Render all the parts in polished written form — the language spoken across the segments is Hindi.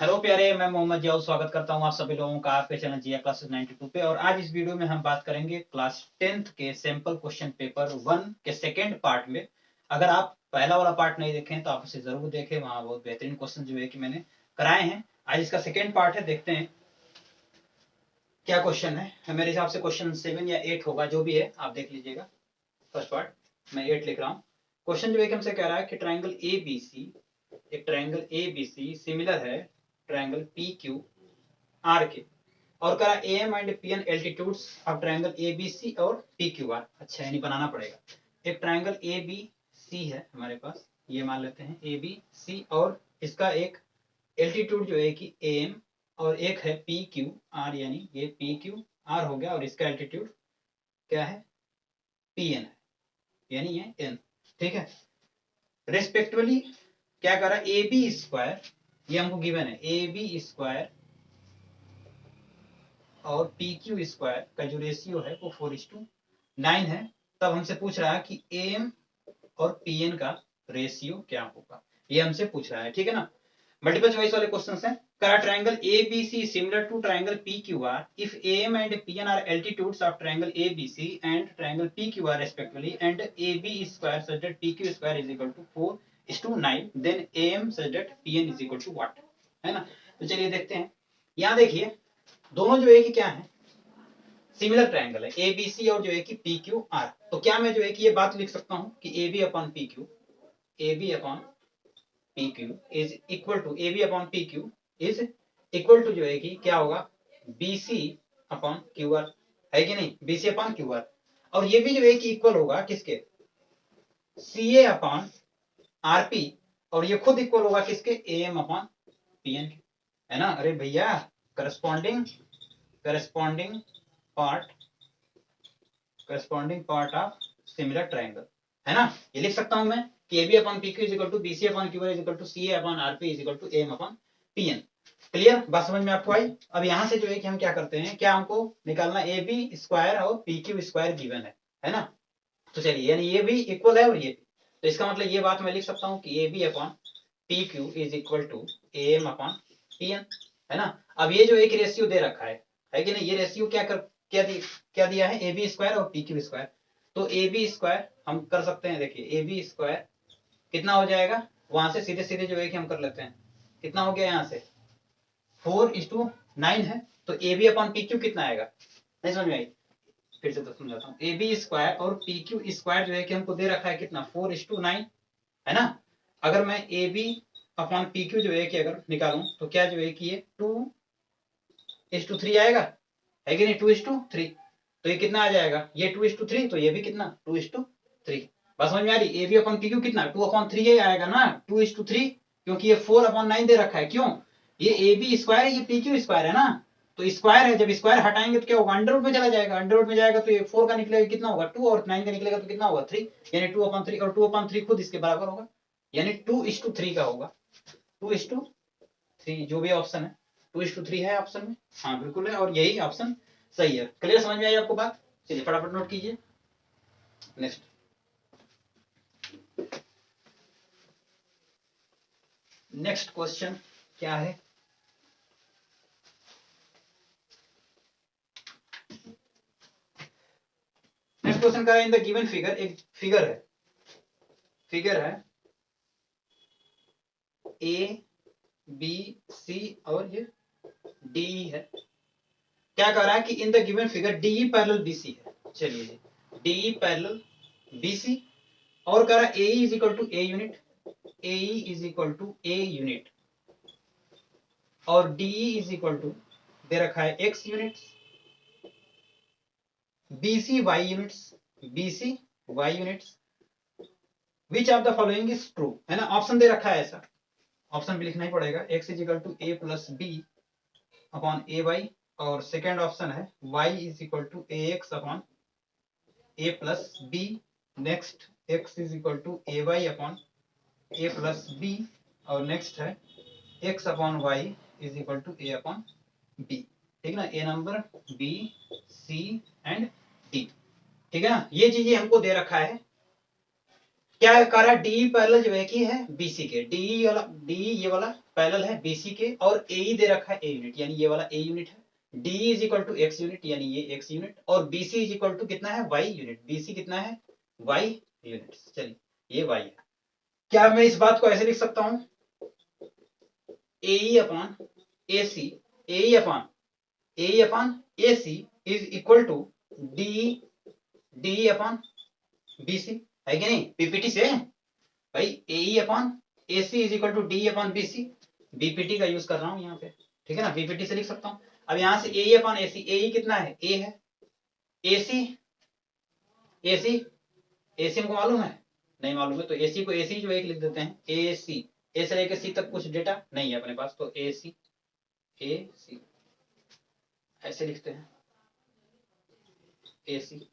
हेलो प्यारे, मैं मोहम्मद जियाउल स्वागत करता हूं आप सभी लोगों का आपके चैनल जिया क्लासेस 92 पे। और आज इस वीडियो में हम बात करेंगे क्लास 10th के सैंपल क्वेश्चन पेपर 1 के सेकेंड पार्ट में। अगर आप पहला वाला पार्ट नहीं देखें तो आप उसे जरूर देखें, वहां बहुत बेहतरीन क्वेश्चन जो है कि मैंने कराए हैं। आज इसका सेकेंड पार्ट है, देखते हैं क्या क्वेश्चन है। मेरे हिसाब से क्वेश्चन 7 या 8 होगा, जो भी है आप देख लीजिएगा। फर्स्ट पार्ट मैं 8 लिख रहा हूँ। क्वेश्चन जो है कि हमसे कह रहा है कि ट्राइंगल ए बी सी, एक triangle A B C similar है ट्राइंगल पी क्यू आर के, और करा A M and P N altitudes of triangle A B C और पी क्यू आर। अच्छा, यानी बनाना पड़ेगा। एक ट्राइंगल ए बी सी है हमारे पास, ये मान लेते हैं ए बी सी, और इसका एक एल्टीट्यूड जो है कि ए एम और एक है पी क्यू आर, यानी ये पी क्यू आर हो गया, और इसका एल्टीट्यूड क्या है, पी एन है, यानी ये एन। ठीक है, रेस्पेक्टिवली क्या करा, ए बी स्क्वायर, ये हमको गिवन है, ए बी स्क्वायर और पी क्यू स्क्वायर का जो रेशियो है वो 4:9 है। तब हमसे पूछ रहा है कि एम और पी एन का रेशियो क्या होगा, ये हमसे पूछ रहा है। ठीक है ना, मल्टीपल चॉइस वाले क्वेश्चन है। करा triangle A B C similar to triangle P Q R if A M and P N are altitudes of triangle A B C and triangle P Q R respectively, and A B square such that P Q square is equal to 4:9, then A M such that P N is equal to what. है ना, तो चलिए देखते हैं। यहाँ देखिए, दोनों जो है कि क्या है, सिमिलर ट्रायंगल है, ए बी सी और जो है कि पी क्यू आर। तो क्या मैं जो है कि ये बात लिख सकता हूं कि A B upon P Q, A B upon P Q is equal to, A B upon P Q is equal to जो है कि क्या होगा, B C upon Q R, है कि नहीं, B C upon Q R. और ये भी जो है कि इक्वल होगा किसके, C A upon R P, और ये खुद इक्वल होगा किसके, A M upon P N के। है ना, अरे भैया, corresponding corresponding part corresponding part of similar triangle, है ना। ये लिख सकता हूं मैं कि A B upon P Q is equal to B C upon Q R is equal to C A upon R P is equal to A M upon P N. Clear, बात समझ में आपको आई। अब यहां से जो है कि हम क्या करते हैं, क्या हमको निकालना, ए बी स्क्वायर और पी क्यू स्क्वायर गिवन है ना। तो चलिए, यानी ये भी इक्वल है और ये भी, तो इसका मतलब ये बात मैं लिख सकता हूँ कि A B upon P Q is equal to A M upon P N, है ना। अब ये जो एक रेशियो दे रखा है कि नहीं, ये रेशियो क्या दिया है, ए बी स्क्वायर और पी क्यू स्क्वायर। तो ए बी स्क्वायर हम कर सकते हैं, देखिए ए बी स्क्वायर कितना हो जाएगा, वहां से सीधे सीधे जो है कि हम कर लेते हैं, कितना हो गया यहाँ से 4:9 है। तो A B upon P Q कितना आएगा, नहीं समझ में आई, फिर से तो समझाता हूँ। ए बी स्क्वायर और पी क्यू स्क्वायर जो है कि हमको दे रखा है कितना, 4:9, है ना। अगर मैं A B upon P Q जो है कि अगर निकालूं तो क्या जो है कि ये 2:3 आएगा, है कि नहीं, 2:3। तो ये कितना आ जाएगा, ये 2:3, तो ये भी कितना, 2:3। बस समझ में आ रही, A B upon P Q कितना 2/3 आएगा ना, 2:3, क्योंकि ये 4/9 दे रखा है। क्यों, ये ए बी स्क्वायर है, ये पी क्यू स्क्वायर है ना, तो स्क्वायर है, जब स्क्वायर हटाएंगे तो क्या होगा, अंडर रूट में चला जाएगा, अंडर रूट में जाएगा तो ये 4 का निकलेगा कितना होगा 2, और 9 का निकलेगा तो कितना होगा 3, यानी 2/3, और 2/3 खुद इसके बराबर होगा, यानी 2:3 का होगा, 2:3 जो भी ऑप्शन है, 2:3 है ऑप्शन में, हाँ बिल्कुल है, और यही ऑप्शन सही है। क्लियर, समझ में आई आपको बात। चलिए फटाफट नोट कीजिए। नेक्स्ट नेक्स्ट क्वेश्चन क्या है, नेक्स्ट क्वेश्चन का इन द गिवन फिगर, एक फिगर है ए बी सी और ये डी है। क्या कह रहा है कि in the given figure D parallel B C है। चलिए, डी पैरेलल बी सी, और कह रहा है A is equal to a unit, A is equal to a unit, और डी इज इक्वल टू दे रखा है x units, BC y units, BC y units, which of the following is true, है ना। ऑप्शन दे रखा है ऐसा, ऑप्शन भी लिखना ही पड़ेगा, x is equal to a plus b upon a y, और सेकेंड ऑप्शन है y is equal to a x upon a plus b, next x is equal to a y upon a plus b, और नेक्स्ट है x upon y is equal to a upon b. ठीक है ना, A number B C and D. ठीक है ना, ये चीजें हमको दे रखा है क्या कर रहा है, डी पैरेलल जो है कि है बीसी के, डी वाला डी ये वाला पैरेलल है बीसी के, और ए दे रखा है ए यूनिट, यानी ये वाला ए यूनिट है, D is equal to x unit यानी ये एक्स यूनिट, और बीसी इज इक्वल टू कितना है वाई यूनिट, बीसी कितना है वाई यूनिट। चलिए ये वाई है। क्या मैं इस बात को ऐसे लिख सकता हूं, A upon A C, A upon A C is equal to D D upon B C, है कि नहीं, पीपीटी से भाई, A upon A C is equal to D upon B C, BPT का यूज कर रहा हूं यहाँ पे, ठीक है ना, बीपीटी से लिख सकता हूं। अब यहाँ से ए अपॉन ए सी, ए कितना है ए है, ए सी हमको मालूम है, नहीं मालूम है, तो ए सी को ए सी जो एक लिख देते हैं, ए सी, ए से लेकर सी तक कुछ डेटा नहीं है अपने पास, तो ए सी ऐसे लिखते हैं, A C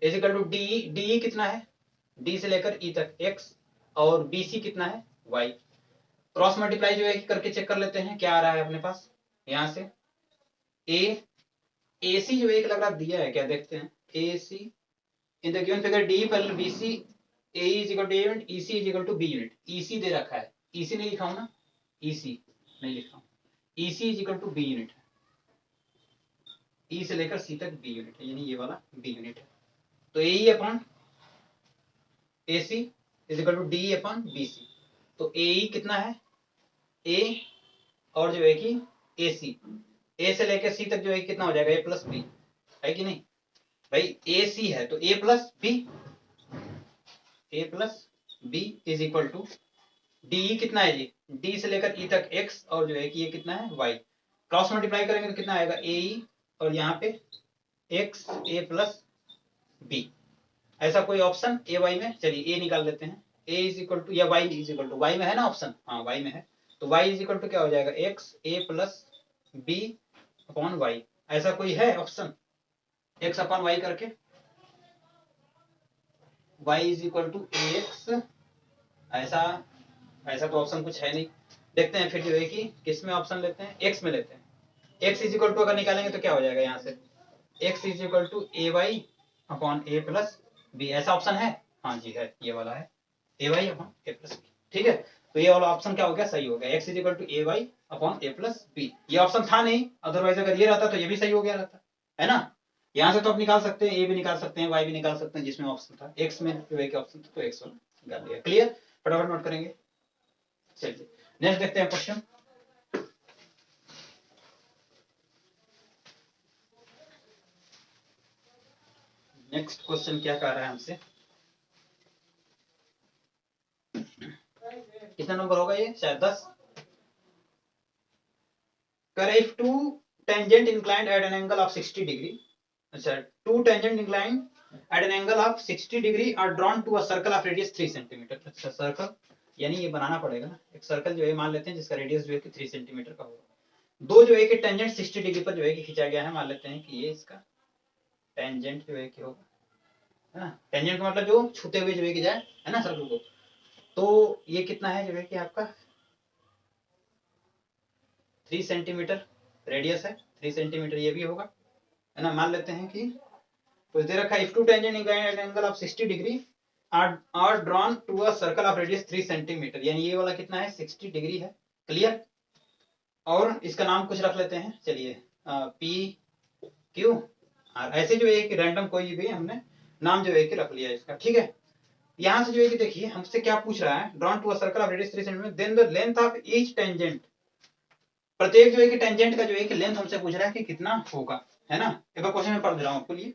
is equal to D, D कितना है, डी से लेकर ई तक एक्स, और बी सी कितना है वाई। क्रॉस मल्टीप्लाई जो है करके चेक कर लेते हैं क्या आ रहा है अपने पास, यहां से ए सी जो एक लग रहा दिया है, क्या देखते हैं, A C in the given figure D parallel B C, A is equal to a unit, E C is equal to b unit, E C दे रखा है, ई सी नहीं लिखा हूं ना, ई सी नहीं लिखा हूं, E C is equal to b unit है, ई से लेकर सी तक बी यूनिट है, यानी ये वाला बी यूनिट है, तो A upon A C is equal to D upon B C, तो ए कितना है ए, और जो है कि ए सी, ए से लेकर सी तक जो है कितना हो जाएगा ए प्लस बी, है कि नहीं भाई, ए सी है तो a plus b is equal to D कितना है जी, डी से लेकर ई तक एक्स, और जो है कि ये कितना है वाई, क्रॉस मल्टीप्लाई करेंगे तो कितना आएगा ए, और यहाँ पे एक्स ए प्लस बी, ऐसा कोई ऑप्शन ए वाई में, चलिए ए निकाल लेते हैं, ए इज इक्वल टू या y is equal to, y में है ना ऑप्शन, हाँ वाई में है, तो वाई इज इक्वल टू क्या हो जाएगा x a plus b upon y, ऐसा कोई है ऑप्शन एक्स अपॉन वाई करके, y is equal to a x, ऐसा तो ऑप्शन कुछ है नहीं, देखते हैं फिर जो है कि किस में ऑप्शन लेते हैं, एक्स में लेते हैं, एक्स इज इक्वल टू अगर निकालेंगे तो क्या हो जाएगा यहाँ से, x is equal to a y upon a plus b, ऐसा ऑप्शन है, हाँ जी है, ये वाला है a y upon a plus b, ठीक है, तो ये वाला ऑप्शन क्या हो गया, सही हो गया, x is equal to a y upon a plus b, ये ऑप्शन था नहीं, अदरवाइज अगर ये रहता तो ये भी सही हो गया रहता, है ना, यहाँ से तो आप निकाल सकते हैं, ए भी निकाल सकते हैं, वाई भी निकाल सकते हैं, जिसमें ऑप्शन था, एक्स में जो है ऑप्शन था तो एक्स वाला निकाल दिया, क्लियर, फटाफट नोट करेंगे। चलिए नेक्स्ट देखते हैं क्वेश्चन, नेक्स्ट क्वेश्चन क्या कह रहा है हमसे, कितना नंबर होगा ये, शायद 10, करे if two tangent inclined at an angle of 60 degree, अच्छा two tangent inclined at an angle of 60 degree are drawn to a circle of radius 3 centimetre, अच्छा सर्कल यानी ये बनाना पड़ेगा ना, एक सर्कल जो है मान लेते हैं जिसका रेडियस जो है कि 3 सेंटीमीटर का होगा, दो जो है कि टेंजेंट 60 डिग्री पर जो है कि खींचा गया है, मान लेते हैं कि ये इसका टेंजेंट जो है कि होगा, है ना, टेंजेंट का मतलब जो छूते हुए जो है कि जाए, है ना सर्कल को, तो ये कितना है जो है कि आपका 3 सेंटीमीटर रेडियस है, 3 सेंटीमीटर ये भी होगा, है ना, मान लेते हैं कि कुछ दे रखा है, if two tangent inclined at angle of 60 degree are drawn to a circle of radius 3 centimetre, यानी ये वाला कितना है 60 डिग्री है, क्लियर, और इसका नाम कुछ रख लेते हैं, चलिए पी क्यू आर, ऐसे जो है कि रैंडम कोई भी हमने नाम जो है कि रख लिया इसका, ठीक है, यहां से जो है कि देखिए हमसे क्या पूछ रहा है, drawn to a circle of radius 3 centimetre, then the length of each tangent, प्रत्येक जो है कि टेंजेंट का जो है कि लेंथ हमसे पूछ रहा है कि कितना होगा, है ना, एक बार क्वेश्चन में पढ़ दे रहा हूं आपको लिए,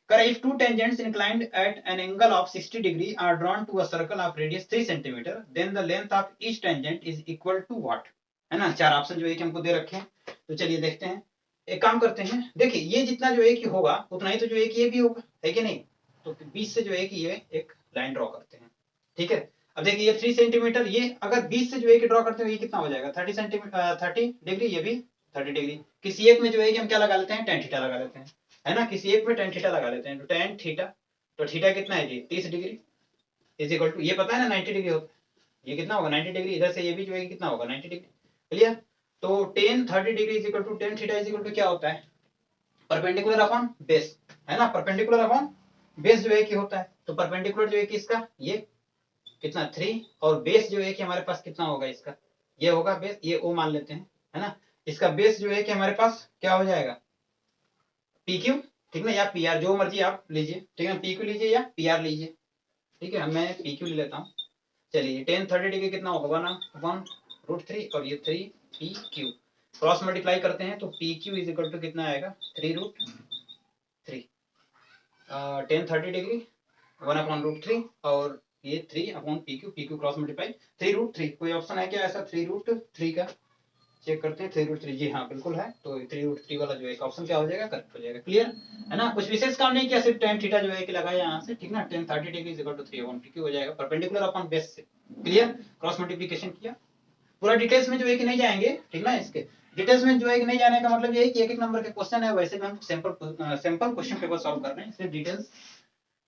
कर if two tangents inclined at an angle of 60 degree are drawn to a circle of radius 3 centimetre, then the length of each tangent is equal to what, है ना, चार ऑप्शन जो है कि हमको दे रखे हैं, तो चलिए देखते हैं, एक काम करते हैं, देखिए ये जितना जो है कि होगा उतना ही तो जो है कि ये भी होगा, है कि नहीं, तो 20 से जो है कि ये एक लाइन ड्रॉ करते हैं, ठीक है, अब देखिए ये 3 सेंटीमीटर, ये अगर 20 से जो है कि ड्रॉ करते हैं ये कितना हो जाएगा 30 सेंटीमीटर 30 डिग्री, ये भी 30 डिग्री, किसी एक में जो है कि हम क्या लगा लेते हैं tan थीटा लगा लेते हैं, है ना, किसी एक में tan थीटा लगा लेते हैं, तो tan थीटा, तो थीटा कितना है जी 30 डिग्री इज इक्वल टू, ये पता है ना 90 डिग्री होता है, ये कितना होगा 90 डिग्री, इधर से ये भी जो है कितना होगा 90 डिग्री, क्लियर, तो tan 30 degree is equal to tan theta is equal to क्या होता है, परपेंडिकुलर अपॉन बेस, है ना, परपेंडिकुलर अपॉन बेस जो है कि होता है, तो परपेंडिकुलर जो है कि इसका ये कितना 3 और बेस जो है कि हमारे पास कितना होगा इसका, ये होगा बेस, ये ओ मान लेते हैं, है ना। इसका बेस जो है कि हमारे पास क्या हो जाएगा, पी क्यू, ठीक ना, या पी आर, जो मर्जी आप लीजिए, ठीक है, पी क्यू लीजिए या पी आर लीजिए, ठीक है, मैं पी क्यू ले लेता हूँ। चलिए टेन 30 डिग्री कितना होगा, 1/3 और ये 3 पी क्यू, क्रॉस मल्टीप्लाई करते हैं तो P Q is equal to कितना आएगा 3√3, 10 30 डिग्री 1/√3 और ये 3/पी क्यू क्रॉस मल्टीप्लाई 3√3। कोई ऑप्शन है क्या ऐसा 3√3 का, चेक करते हैं 3√3, जी हाँ बिल्कुल है, तो 3√3 वाला जो है ऑप्शन क्या हो जाएगा, करेक्ट हो जाएगा। क्लियर है ना, कुछ विशेष काम नहीं किया, सिर्फ tan थीटा जो है कि लगाया यहाँ से, ठीक ना, 10 30 डिग्री इज इक्वल टू 3/पी हो जाएगा, परपेंडिकुलर अपॉन बेस से। क्लियर, क्रॉस मल्टीप्लिकेशन किया, पूरा डिटेल्स में जो है कि नहीं जाएंगे, ठीक ना, इसके डिटेल्स में जो है कि नहीं जाने का मतलब ये है कि एक एक नंबर के क्वेश्चन है, वैसे भी हम सिंपल क्वेश्चन पेपर सॉल्व कर रहे हैं, सिर्फ डिटेल्स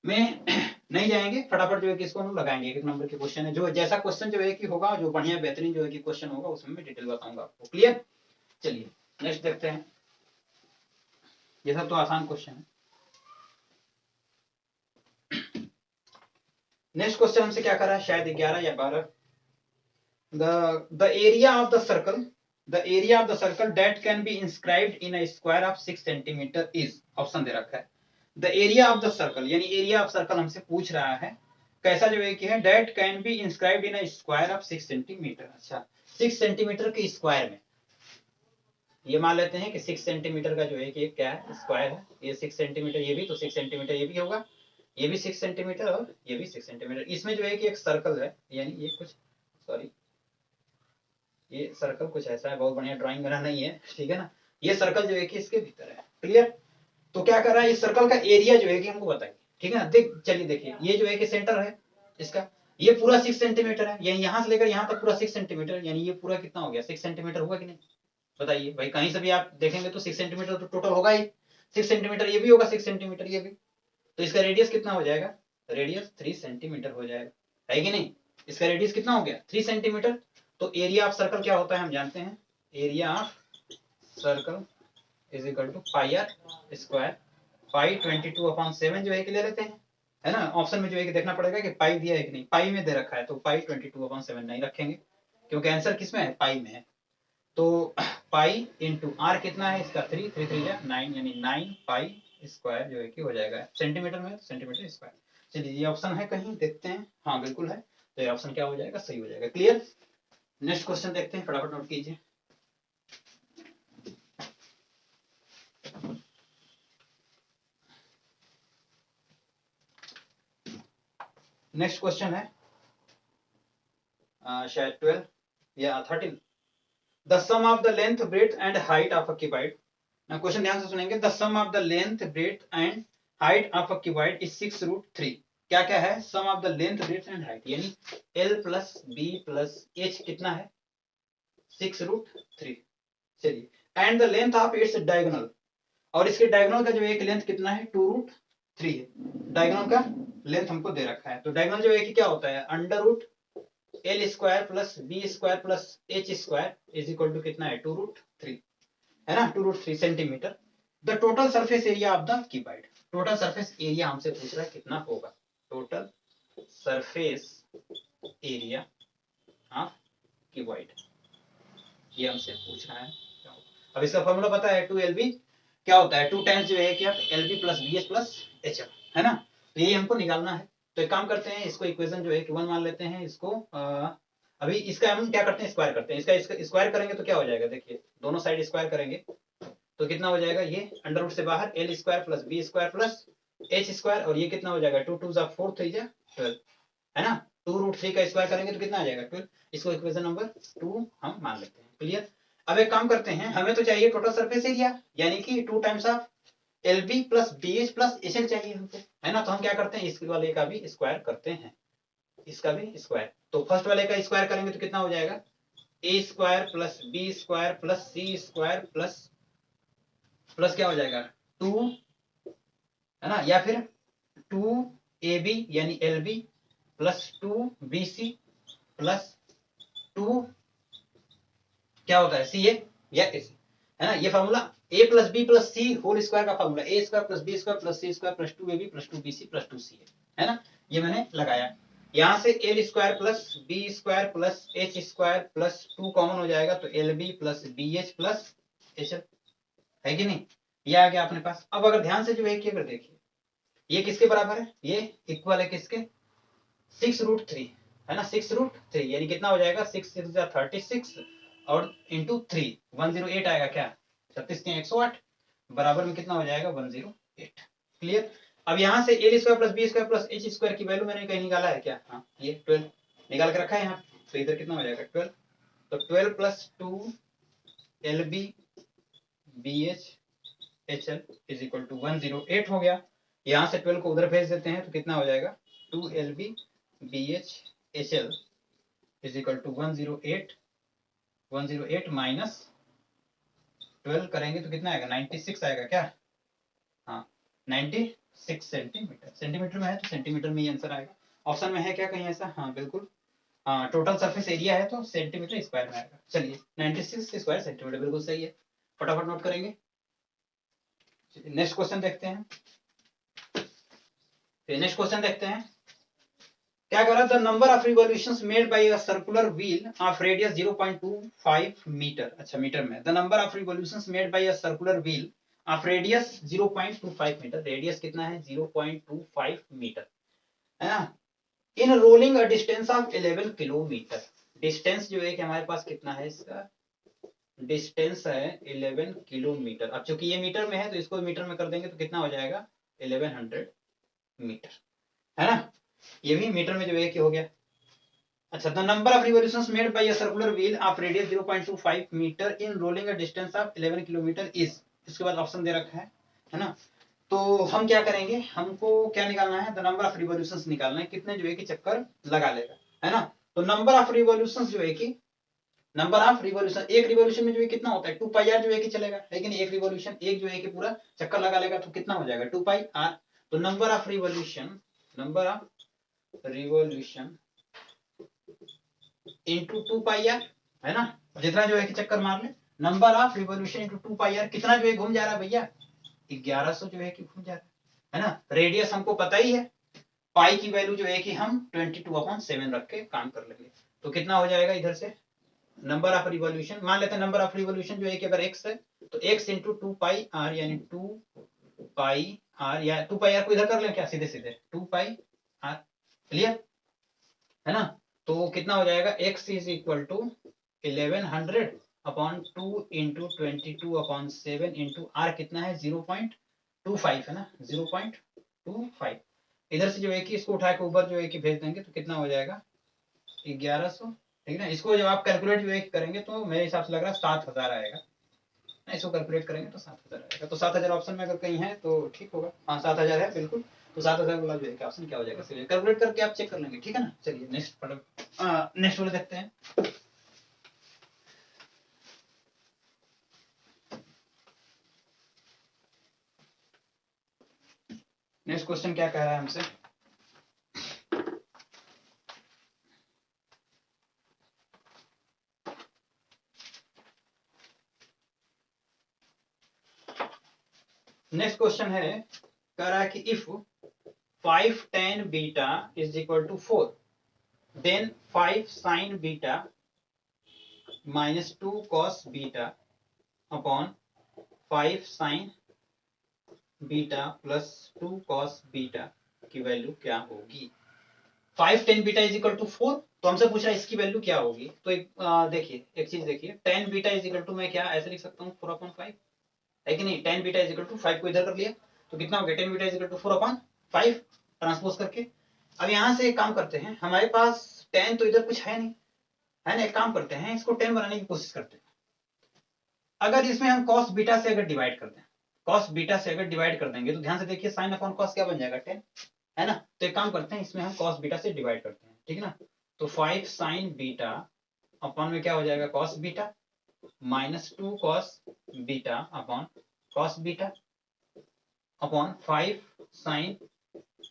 में नहीं जाएंगे, फटाफट जो है कि इसको हम लगाएंगे, एक एक नंबर के क्वेश्चन है, जो जैसा क्वेश्चन जो है कि होगा, जो बढ़िया बेहतरीन जो है कि क्वेश्चन होगा उसमें मैं डिटेल बताऊंगा आपको। क्लियर, चलिए नेक्स्ट देखते हैं, ये सब तो आसान क्वेश्चन है। नेक्स्ट क्वेश्चन हमसे क्या कर रहा है, शायद 11 या 12, the area of the circle that can be inscribed in a square of 6 cm is, option दे रखा है, the area of the circle यानी एरिया ऑफ सर्कल हमसे पूछ रहा है, कैसा जो है कि है, that can be inscribed in a square of 6 cm। अच्छा 6 सेंटीमीटर के स्क्वायर में, ये मान लेते हैं कि 6 सेंटीमीटर का जो है कि क्या है, स्क्वायर है, ये 6 सेंटीमीटर, ये भी तो 6 सेंटीमीटर ये भी होगा, ये भी 6 सेंटीमीटर और ये भी 6 सेंटीमीटर, इसमें जो है कि एक सर्कल है, यानी ये कुछ, सॉरी ये सर्कल कुछ ऐसा है, बहुत बढ़िया ड्राइंग मेरा नहीं है, ठीक है ना, ये सर्कल जो है कि इसके भीतर है। क्लियर, तो क्या कर रहा है, इस सर्कल का एरिया जो है कि हमको बताइए, ठीक है ना, चलिए देखिए, ये जो है कि सेंटर है इसका, ये पूरा 6 सेंटीमीटर है, यानी यहाँ से लेकर यहाँ तक पूरा 6 सेंटीमीटर, यानी ये पूरा कितना हो गया 6 सेंटीमीटर हुआ कि नहीं, बताइए भाई, कहीं से भी आप देखेंगे तो 6 सेंटीमीटर तो टोटल होगा ही, 6 सेंटीमीटर ये भी होगा, 6 सेंटीमीटर ये भी, तो इसका रेडियस कितना हो जाएगा, रेडियस 3 सेंटीमीटर हो जाएगा, है कि नहीं, इसका रेडियस कितना हो गया 3 सेंटीमीटर। तो एरिया ऑफ सर्कल क्या होता है हम जानते हैं, area of circle is equal to pi r square, pi 22/7 जो है कि ले लेते हैं, है ना, ऑप्शन में जो है कि देखना पड़ेगा कि पाई दिया है कि नहीं, पाई में दे रखा है तो पाई 22/7 नहीं रखेंगे, क्योंकि आंसर किसमें है, पाई में है, तो पाई इंटू आर कितना है इसका 3 3 3 9, यानी 9 पाई स्क्वायर जो है कि हो जाएगा, सेंटीमीटर में सेंटीमीटर स्क्वायर। चलिए ये ऑप्शन है कहीं, देखते हैं, हाँ बिल्कुल है, तो ये ऑप्शन क्या हो जाएगा, सही हो जाएगा। क्लियर, नेक्स्ट क्वेश्चन देखते हैं, फटाफट नोट कीजिए। नेक्स्ट क्वेश्चन है शायद 12 या 13, the sum of the length breadth and height of a cuboid, question ध्यान से सुनेंगे, the sum of the length breadth and height of a cuboid is 6√3, क्या क्या है, sum of the length breadth and height, यानी L plus b plus H कितना है 6√3, चलिए, and the length of its diagonal, और इसके डायगोनल का जो एक लेंथ कितना है 2√3 है, डायगोनल का लेंथ हमको दे रखा है, तो डायगोनल जो है कि क्या होता है √L square plus b square plus H square is equal to कितना है 2√3, है ना, 2√3 centimetre. The total surface area of the cuboid, total surface area हमसे पूछ रहा है कितना होगा, total surface area of cuboid, ये हमसे पूछ रहा है। अब इसका फॉर्मूला पता है 2LB क्या होता है, 2 टाइम्स जो है क्या LB plus BH plus HF, है ना, तो यही हमको निकालना है। तो एक काम करते हैं, इसको इक्वेशन जो है कि 1 मान लेते हैं, इसको अभी इसका हम क्या करते हैं, स्क्वायर करते हैं, इसका स्क्वायर करेंगे तो क्या हो जाएगा, देखिए दोनों साइड स्क्वायर करेंगे तो कितना हो जाएगा, ये अंडर रूट से बाहर L square plus b square plus H square, और ये कितना हो जाएगा 2 2 जा 4 3 जा 12, है ना, 2√3 का स्क्वायर करेंगे तो कितना आ जाएगा 12, इसको इक्वेशन नंबर 2 हम मान लेते हैं। क्लियर, अब एक काम करते हैं, हमें तो चाहिए टोटल सरफेस एरिया, यानी कि 2 times of LB plus BH plus HL चाहिए हमको, है ना, तो हम क्या करते हैं, इस वाले का भी स्क्वायर करते हैं, इसका भी स्क्वायर, तो फर्स्ट वाले का स्क्वायर करेंगे तो कितना हो जाएगा A square plus B square plus C square plus plus क्या हो जाएगा 2, है ना, या फिर 2AB यानी LB प्लस 2BC प्लस 2 क्या होता है CA या AC, है ना, ये formula A plus B plus C whole square का formula A square plus B square plus C square plus 2AB plus 2BC plus 2CA, है ना, ये मैंने लगाया। यहाँ से L square plus b square plus h square plus 2 common हो जाएगा तो l b plus b h plus h l, है कि नहीं? ये आ गया अपने पास। अब अगर ध्यान से जो है कि अगर देखिए ये किसके बराबर है, ये इक्वल है किसके, 6√3 है ना, 6√3 यानी कितना हो जाएगा 6×6 = 36 और इंटू 3 108 आएगा क्या, 36×108 बराबर में कितना हो जाएगा 108। क्लियर? अब यहाँ से L square plus b square plus h square की वैल्यू मैंने कहीं निकाला है क्या, हाँ ये 12 निकाल के रखा है यहाँ, तो इधर कितना हो जाएगा 12, तो 12 + 2 l b b h h l is equal to 108 हो गया। यहाँ से 12 को उधर भेज देते हैं तो कितना हो जाएगा 2 l b b h h l is equal to 108 minus 12 करेंगे तो कितना आएगा 96 आएगा क्या, हाँ 96 सेंटीमीटर, सेंटीमीटर में है तो सेंटीमीटर में ही आंसर आएगा। ऑप्शन में है क्या कहीं ऐसा, हाँ बिल्कुल, हाँ टोटल सरफेस एरिया है तो सेंटीमीटर स्क्वायर में आएगा। चलिए 96 स्क्वायर सेंटीमीटर बिल्कुल सही है, फटाफट नोट करेंगे। नेक्स्ट क्वेश्चन देखते हैं, नेक्स्ट क्वेश्चन देखते हैं क्या करा, the number of revolutions made by a circular wheel of radius 0.25 metre, अच्छा मीटर में, the number of revolutions made by a circular wheel of radius 0.25 metre, radius कितना है 0.25 मीटर, है ना, in rolling a distance of 11 kilometre, distance जो है कि हमारे पास कितना है, इसका डिस्टेंस है 11 किलोमीटर। अब चूंकि ये मीटर में है तो इसको मीटर में कर देंगे तो कितना हो जाएगा 1100 मीटर, है ना, ये भी मीटर में जो है कि हो गया। अच्छा, the number of revolutions made by a circular wheel of radius 0.25 metre in rolling a distance of 11 kilometre is, इसके बाद ऑप्शन दे रखा है ना, तो हम क्या करेंगे, हमको क्या निकालना है, द नंबर ऑफ रिवॉल्यूशंस निकालना है, कितने जो है कि चक्कर लगा लेगा, है ना, तो नंबर ऑफ रिवॉल्यूशंस जो है कि नंबर ऑफ रिवॉल्यूशन, एक रिवॉल्यूशन में जो है कितना होता है 2 पाई आर जो है कि चलेगा, लेकिन एक रिवॉल्यूशन एक जो है कि पूरा चक्कर लगा लेगा तो कितना हो जाएगा 2 पाई आर, तो number of revolution, number of revolution into 2 pi r, है ना, जितना जो है कि चक्कर मार ले, number of revolution into 2 pi r, कितना जो है घूम जा रहा है भैया 1100 जो है कि घूम जा रहा है ना, रेडियस हमको पता ही है, पाई की वैल्यू जो है कि हम 22/7 रख के काम कर लेंगे, तो कितना हो जाएगा इधर से नंबर ऑफ रिवॉल्यूशन, मान लेते हैं नंबर ऑफ रिवॉल्यूशन जो है कि अगर x है तो x इंटू 2 पाई आर यानी 2 पाई आर, या 2 पाई आर को इधर कर लें क्या सीधे सीधे 2 पाई आर, क्लियर है ना, तो कितना हो जाएगा x is equal to 1100/2 into 22/7 into r कितना है 0.25 है ना 0.25, इधर से जो है कि इसको उठा के ऊपर जो है कि भेज देंगे तो कितना हो जाएगा 1100, ठीक है ना, इसको जब आप कैलकुलेट जो है करेंगे तो मेरे हिसाब से लग रहा है 7000 आएगा, इसको कैलकुलेट करेंगे तो 7000 आएगा, तो 7000 ऑप्शन में अगर कहीं है तो ठीक होगा, हाँ 7000 है बिल्कुल, तो 7000 वाला जो है ऑप्शन क्या हो जाएगा, चलिए कैलकुलेट करके आप चेक कर लेंगे, ठीक है ना। चलिए नेक्स्ट वाला देखते हैं, नेक्स्ट क्वेश्चन क्या कह रहा है हमसे, नेक्स्ट क्वेश्चन है कह रहा है कि if 5 tan beta is equal to 4 then 5 sin beta minus 2 cos beta upon 5 sin beta plus 2 cos beta की वैल्यू क्या होगी, 5 tan beta is equal to 4, तो हमसे पूछ रहा है इसकी वैल्यू क्या होगी, तो एक देखिए एक चीज देखिए, tan beta is equal to मैं क्या ऐसे लिख सकता हूँ 4/5, है कि नहीं, tan beta is equal to 5 को इधर कर लिया तो कितना हो गया tan beta is equal to 4/5 transpose करके। अब यहाँ से एक काम करते हैं, हमारे पास tan तो इधर कुछ है नहीं, है ना, एक काम करते हैं इसको 10 बनाने की कोशिश करते हैं, अगर इसमें हम cos बीटा से अगर डिवाइड कर दें, cos बीटा से अगर डिवाइड कर देंगे तो ध्यान से देखिए sin अपॉन cos क्या बन जाएगा 10, है ना, तो एक काम करते हैं इसमें हम cos बीटा से डिवाइड करते हैं, ठीक है ना, तो 5 sin बीटा अपॉन में क्या हो जाएगा cos beta minus 2 cos beta upon cos beta upon 5 sin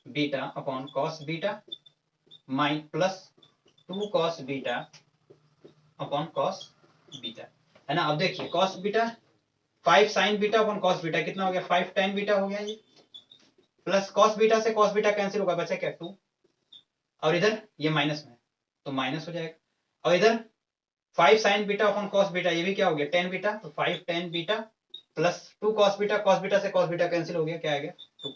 beta upon cos beta mine plus 2 cos beta upon cos beta, है ना, अब देखिए cos beta 5 sin beta upon cos beta कितना हो गया 5 tan बीटा हो गया ये, प्लस cos बीटा से cos बीटा कैंसिल होगा बचा क्या 2, और इधर ये माइनस में तो माइनस हो जाएगा, और इधर 5 sign beta upon cos beta, ये भी क्या हो गया 10 बीटा, तो 5 10 बीटा प्लस 2 कॉस बीटा से कॉस बीटा कैंसिल हो गया, क्या आ गया 2,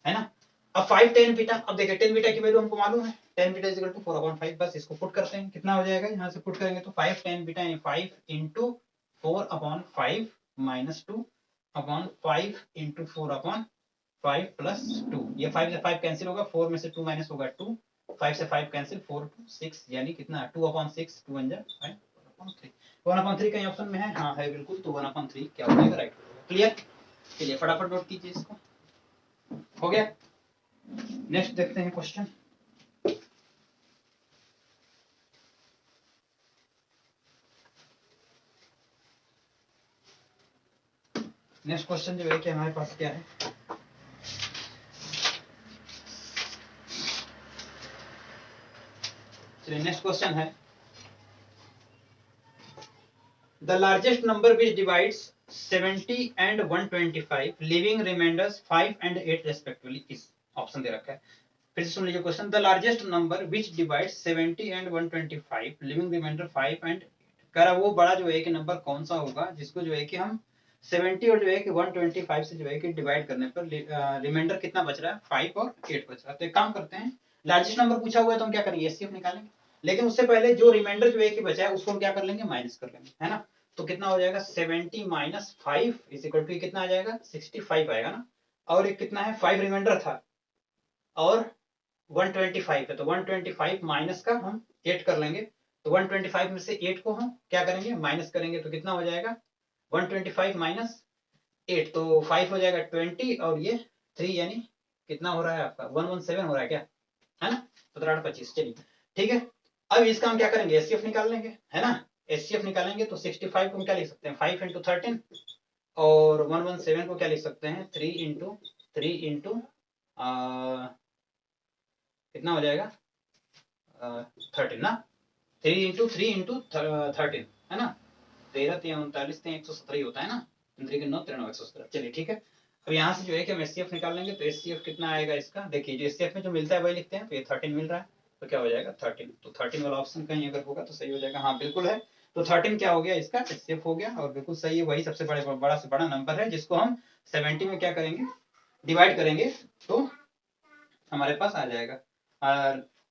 है ना। अब 5 10 बीटा, अब देखिए 10 बीटा की वैल्यू हमको मालूम है, 10 बीटा इज इक्वल टू 4/5, बस इसको पुट करते हैं, कितना हो जाएगा यहाँ से पुट करेंगे तो 5 10 बीटा यानी 5 इंटू 4/5 माइनस 2/5 इंटू 4/5 प्लस 2, ये 5 से 5 कैंसिल होगा, 4 में से 2 माइनस होगा 2, 5 से 5 कैंसिल, 4 2 6 यानी कितना 2/6, 2 1 जा 5 1/3, 1/3 कहीं ऑप्शन में है, हाँ है बिल्कुल, तो 1/3 क्या हो जाएगा, राइट। क्लियर, चलिए फटाफट नोट कीजिए इसको, हो गया। नेक्स्ट देखते हैं क्वेश्चन। नेक्स्ट क्वेश्चन जो है कि हमारे पास क्या है, चलिए नेक्स्ट क्वेश्चन है, the largest number which divides 70 and 125 leaving remainders 5 and 8 respectively is, option दे रखा है, फिर से सुन लीजिए question, the largest number which divides 70 and 125 leaving remainder 5 and 8, कह रहा वो बड़ा जो है कि नंबर कौन सा होगा जिसको जो है कि हम 70 और जो है कि 125 से जो है कि डिवाइड करने पर रिमाइंडर कितना बच रहा है 5 और 8 बच रहा है। तो एक काम करते हैं, लार्जेस्ट नंबर पूछा हुआ है तो हम क्या करेंगे एचसीएफ निकालेंगे, लेकिन उससे पहले जो रिमाइंडर जो है कि बचा है उसको हम क्या कर लेंगे माइनस कर लेंगे, है ना। तो कितना हो जाएगा 70 माइनस 5 इज इक्वल टू कितना आ जाएगा 65 आएगा ना, और एक कितना है 5 रिमाइंडर था और 125 है, तो 125 माइनस का हम 8 कर लेंगे, तो 125 में से 8 को हम क्या करेंगे माइनस करेंगे, तो कितना हो जाएगा 125 माइनस 8, तो 5 हो जाएगा 20 और ये 3 यानी कितना हो रहा है आपका 117 हो रहा है क्या, है ना, 17 25, चलिए ठीक है। अब इसका हम क्या करेंगे एचसीएफ निकाल लेंगे, है ना, एचसीएफ निकालेंगे तो 65 को हम क्या लिख सकते हैं 5 इंटू 13, और 117 को क्या लिख सकते हैं 3 इंटू कितना हो जाएगा 13 ना, 3 इंटू 13 है ना, 13 3 39 3 117 होता है ना, 3 के 9 13 117, चलिए ठीक है। अब यहाँ से जो है कि हम एचसीएफ निकाल लेंगे, तो एचसीएफ कितना आएगा इसका, देखिए जो एचसीएफ में जो मिलता है वही लिखते हैं, तो ये 13 मिल रहा है, तो क्या हो जाएगा 13, तो 13 वाला ऑप्शन कहीं अगर होगा तो सही हो जाएगा, हाँ बिल्कुल है, तो 13 क्या हो गया इसका एचसीएफ हो गया, और बिल्कुल सही है, वही सबसे बड़ा से बड़ा नंबर है जिसको हम 70 में क्या करेंगे डिवाइड करेंगे तो हमारे पास आ जाएगा,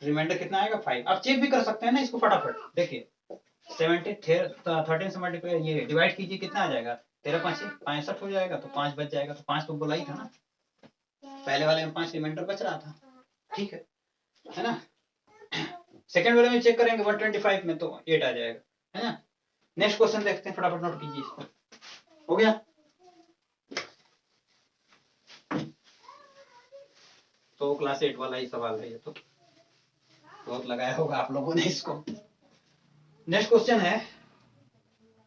रिमाइंडर कितना आएगा 5। आप चेक भी कर सकते हैं ना इसको फटाफट, देखिए 70 13 से मल्टीप्लाई ये डिवाइड कीजिए कितना आ जाएगा 13 5 65 हो जाएगा, तो 5 बच जाएगा, तो 5 तो बोला ही था ना, पहले वाले में 5 रिमाइंडर बच रहा था, ठीक है ना। सेकंड वाले में चेक करेंगे 125 में तो 8 आ जाएगा, है ना। नेक्स्ट क्वेश्चन देखते हैं, फटाफट नोट कीजिए इसको, हो गया। तो क्लास 8 वाला ही सवाल है ये, तो बहुत लगाया होगा आप लोगों ने इसको। नेक्स्ट क्वेश्चन है,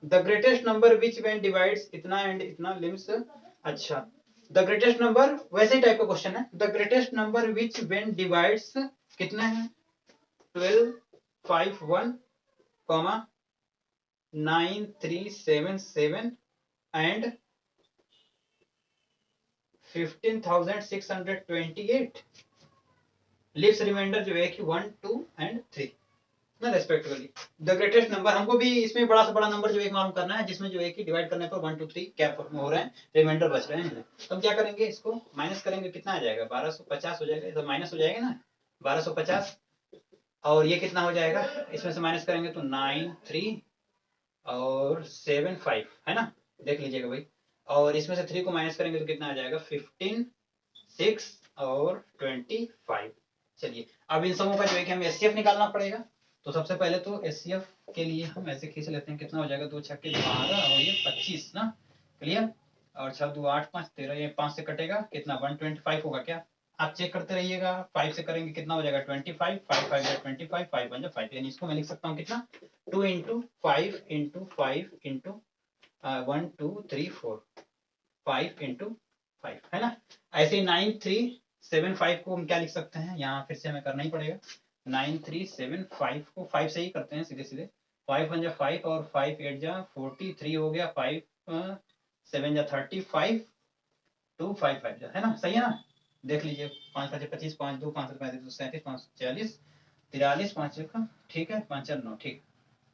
the greatest number which when divides इतना एंड इतना लिम्स, अच्छा द ग्रेटेस्ट नंबर वैसे ही टाइप का क्वेश्चन है, the greatest number which when divides कितना है 12 5 1 9 3 7 7 एंड 15,628 लिव्स रिमाइंडर जो है कि 1 2 एंड 3 ना रेस्पेक्टिवली। द ग्रेटेस्ट नंबर हमको भी इसमें बड़ा से बड़ा नंबर जो एक मालूम करना है जिसमें जो है कि डिवाइड करने पर 1 2 3 क्या फॉर्म हो रहे हैं रिमाइंडर बच रहे हैं, तो हम क्या करेंगे इसको माइनस करेंगे, कितना आ जाएगा 1250 हो जाएगा, तो माइनस हो जाएगा ना 1250, और ये कितना हो जाएगा इसमें से माइनस करेंगे तो 9 3 और 7 5 है ना, देख लीजिएगा भाई, और इसमें से 3 को माइनस करेंगे तो कितना आ जाएगा 15 6 और 25। चलिए अब इन सबों का जो है कि हमें एचसीएफ निकालना पड़ेगा, तो सबसे पहले तो एचसीएफ के लिए हम ऐसे खींच लेते हैं, कितना हो जाएगा 2 छक्के 12 और ये 25 ना, क्लियर, और 6 2 8 5 13, ये 5 से कटेगा कितना 125 होगा क्या, आप चेक करते रहिएगा, 5 से करेंगे कितना हो जाएगा 25 5 5 25 5 1 5, यानी इसको मैं लिख सकता हूँ कितना 2 इंटू 5 इंटू 5 इंटू 1 2 3 4 5 इंटू 5 है ना। ऐसे 9 3 7 5 को हम क्या लिख सकते हैं, यहाँ फिर से हमें करना ही पड़ेगा, 9 3 7 5 को 5 से ही करते हैं सीधे सीधे, 5 1 जा 5 और 5 8 जा 43 हो गया, 5 7 जा 35 2 5 5 जा, है ना, सही है ना, देख लीजिए 5 5 25 5 2 5 35 37 5 40 43 5 का, ठीक है, 5 4 9, ठीक।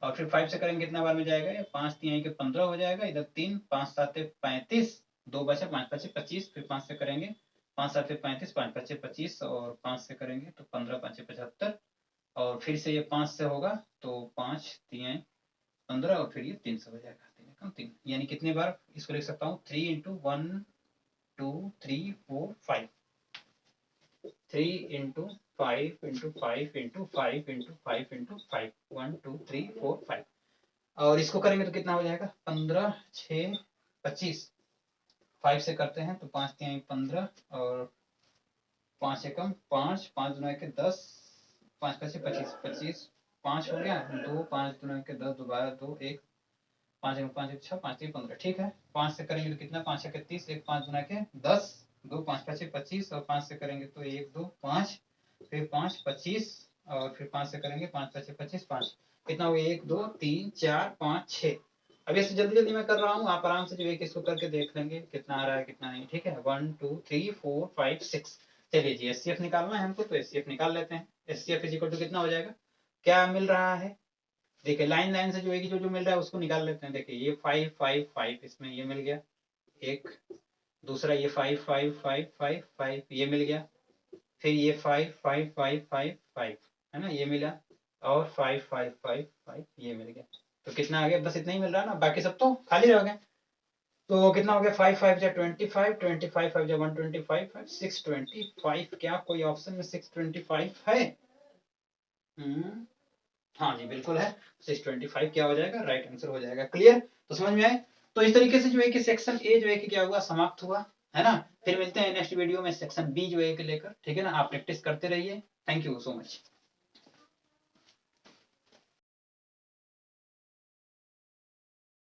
और फिर 5 से करेंगे कितना बार में जाएगा ये, 5 3 के 15 हो जाएगा, इधर 3 5 7 35, 2 बचा, 5 5 25, फिर 5 से करेंगे 5 7 35, 5 5 25, और 5 से करेंगे तो 15 5 75, और फिर से ये 5 से होगा तो 5 3 15, और फिर ये 300 हो जाएगा, 3 कम 3, यानी कितने बार इसको लिख सकता हूँ, 3 into 1 2 3 4 5, 3 into 5 into 5 into 5 into 5 into 5, 1 2 3 4 5, और इसको करेंगे तो कितना हो जाएगा, 15 6 25, 5 से करते हैं तो 5 3 15, और 5 एकम 5, 5 दूना के 10, 5 5 25 25, 5 हो गया, 2 5 दूना के 10, दोबारा 2 1, 5 एक 5 एक 6, 5 3 15, ठीक है। 5 से करेंगे तो कितना, 5 एक 30, 1 5 दूना के 10, 2 5 5 25, और 5 से करेंगे तो 1 2 5, फिर 5 25, और फिर 5 से करेंगे 5 5 25 5, कितना हो गया, 1 2 3 4 5 6। अब इससे जल्दी जल्दी मैं कर रहा हूँ, आप आराम से जो है इसको करके देख लेंगे कितना आ रहा है कितना नहीं, ठीक है। 1 2 3 4 5 6। चलिए जी, एचसीएफ निकालना है हमको, तो एचसीएफ निकाल लेते हैं। एचसीएफ इज इक्वल टू कितना हो जाएगा, क्या मिल रहा है, देखिए लाइन लाइन से जो है कि जो मिल रहा है उसको निकाल लेते हैं। देखिए ये 5 5 5, इसमें ये मिल गया एक, दूसरा ये 5 5 5 5 5 ये मिल गया, फिर ये 5 5 5 5 5 है ना, ये मिला, और 5 5 5 5 ये मिल गया। तो कितना आ गया, बस इतना ही मिल रहा है ना, बाकी सब तो खाली रह गए। तो कितना हो गया, 5 5 जा 25, 25 5 जा 125, 625, क्या कोई ऑप्शन में 625 है? हाँ जी बिल्कुल है, 625 क्या हो जाएगा, राइट आंसर हो जाएगा। क्लियर, तो समझ में आए। तो इस तरीके से जो है कि सेक्शन ए जो है कि क्या हुआ, समाप्त हुआ, है ना। फिर मिलते हैं नेक्स्ट वीडियो में सेक्शन बी जो है कि लेकर, ठीक है ना। आप प्रैक्टिस करते रहिए। Thank you so much.